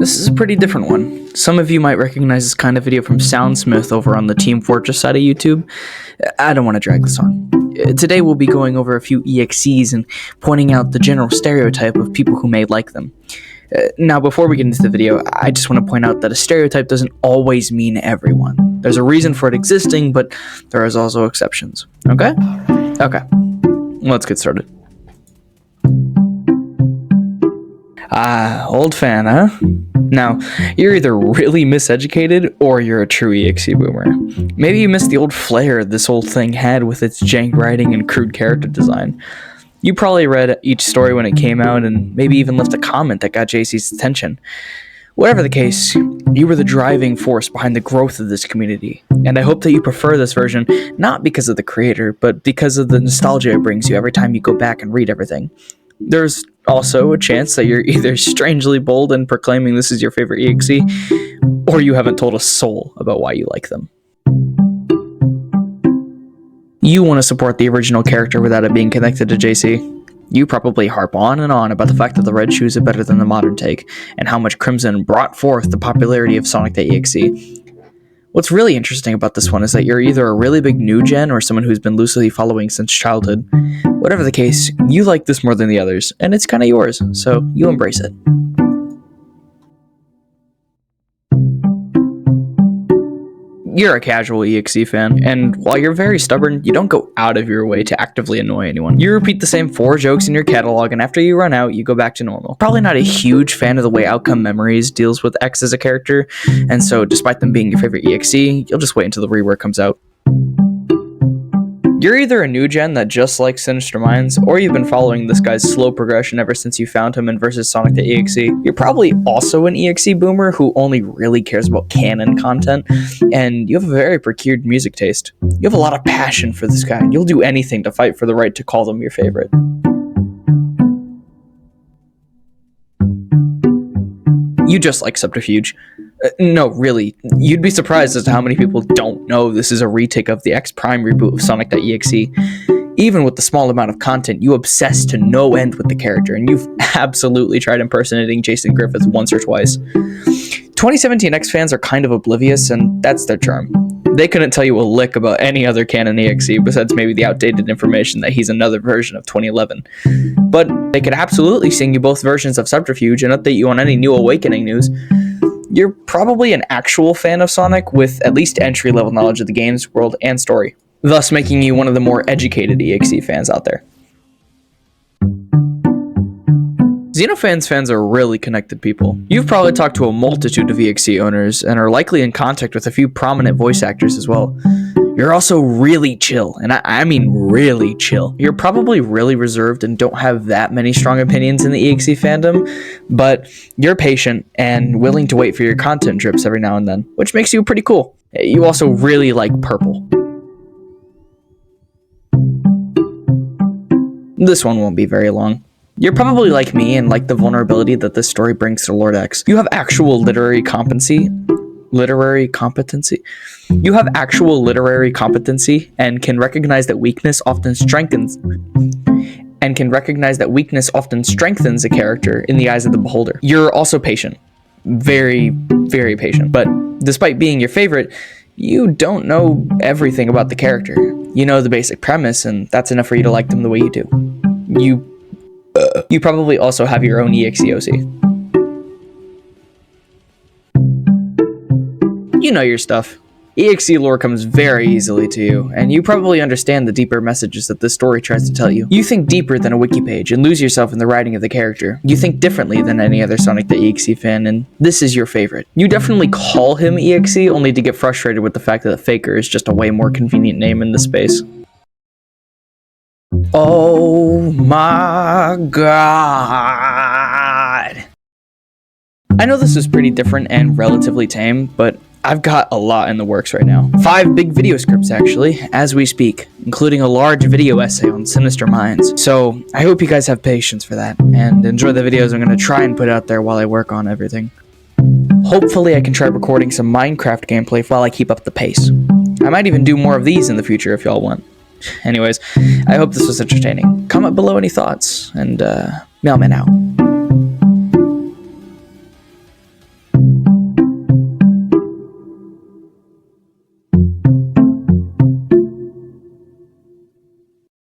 This is a pretty different one. Some of you might recognize this kind of video from Soundsmith over on the Team Fortress side of YouTube. I don't want to drag this on. Today we'll be going over a few EXEs and pointing out the general stereotype of people who may like them. Now, before we get into the video, I just want to point out that a stereotype doesn't always mean everyone. There's a reason for it existing, but there is also exceptions. Okay? Okay. Let's get started. Old fan, huh? Now, you're either really miseducated or you're a true EXE boomer. Maybe you missed the old flair this whole thing had with its jank writing and crude character design. You probably read each story when it came out and maybe even left a comment that got JC's attention. Whatever the case, you were the driving force behind the growth of this community, and I hope that you prefer this version not because of the creator, but because of the nostalgia it brings you every time you go back and read everything. There's also a chance that you're either strangely bold in proclaiming this is your favorite EXE, or you haven't told a soul about why you like them. You want to support the original character without it being connected to JC. You probably harp on and on about the fact that the red shoes are better than the modern take, and how much Crimson brought forth the popularity of Sonic.exe. What's really interesting about this one is that you're either a really big new gen or someone who's been loosely following since childhood. Whatever the case, you like this more than the others, and it's kind of yours, so you embrace it. You're a casual EXE fan, and while you're very stubborn, you don't go out of your way to actively annoy anyone. You repeat the same 4 jokes in your catalog, and after you run out, you go back to normal. Probably not a huge fan of the way Outcome Memories deals with X as a character, and so despite them being your favorite EXE, you'll just wait until the rework comes out. You're either a new gen that just likes Sinister Minds, or you've been following this guy's slow progression ever since you found him in Versus Sonic.exe. You're probably also an EXE boomer who only really cares about canon content, and you have a very procured music taste. You have a lot of passion for this guy, and you'll do anything to fight for the right to call them your favorite. You just like Subtrifuge. No, really, you'd be surprised as to how many people don't know this is a retake of the X Prime reboot of Sonic.exe. Even with the small amount of content, you obsess to no end with the character, and you've absolutely tried impersonating Jason Griffith once or twice. 2017 X fans are kind of oblivious, and that's their charm. They couldn't tell you a lick about any other canon EXE besides maybe the outdated information that he's another version of 2011. But they could absolutely sing you both versions of Subtrifuge and update you on any new Awakening news. You're probably an actual fan of Sonic with at least entry-level knowledge of the game's world and story, thus making you one of the more educated EXE fans out there. Xenoans fans are really connected people. You've probably talked to a multitude of EXE owners and are likely in contact with a few prominent voice actors as well. You're also really chill, and I mean really chill. You're probably really reserved and don't have that many strong opinions in the EXE fandom, but you're patient and willing to wait for your content drips every now and then, which makes you pretty cool. You also really like purple. This one won't be very long. You're probably like me and like the vulnerability that this story brings to LordX. You have actual literary competency. You have actual literary competency and can recognize that weakness often strengthens a character in the eyes of the beholder. You're also patient. Very, very patient. But despite being your favorite, you don't know everything about the character. You know the basic premise, and that's enough for you to like them the way you do. You probably also have your own EXE OC. You know your stuff. EXE lore comes very easily to you, and you probably understand the deeper messages that this story tries to tell you. You think deeper than a wiki page and lose yourself in the writing of the character. You think differently than any other Sonic.exe fan, and this is your favorite. You definitely call him EXE only to get frustrated with the fact that Faker is just a way more convenient name in this space. Oh my god. I know this is pretty different and relatively tame, but I've got a lot in the works right now. 5 big video scripts actually, as we speak, including a large video essay on Sinister Minds. So I hope you guys have patience for that, and enjoy the videos I'm going to try and put out there while I work on everything. Hopefully I can try recording some Minecraft gameplay while I keep up the pace. I might even do more of these in the future if y'all want. Anyways, I hope this was entertaining. Comment below any thoughts, and Mailman out.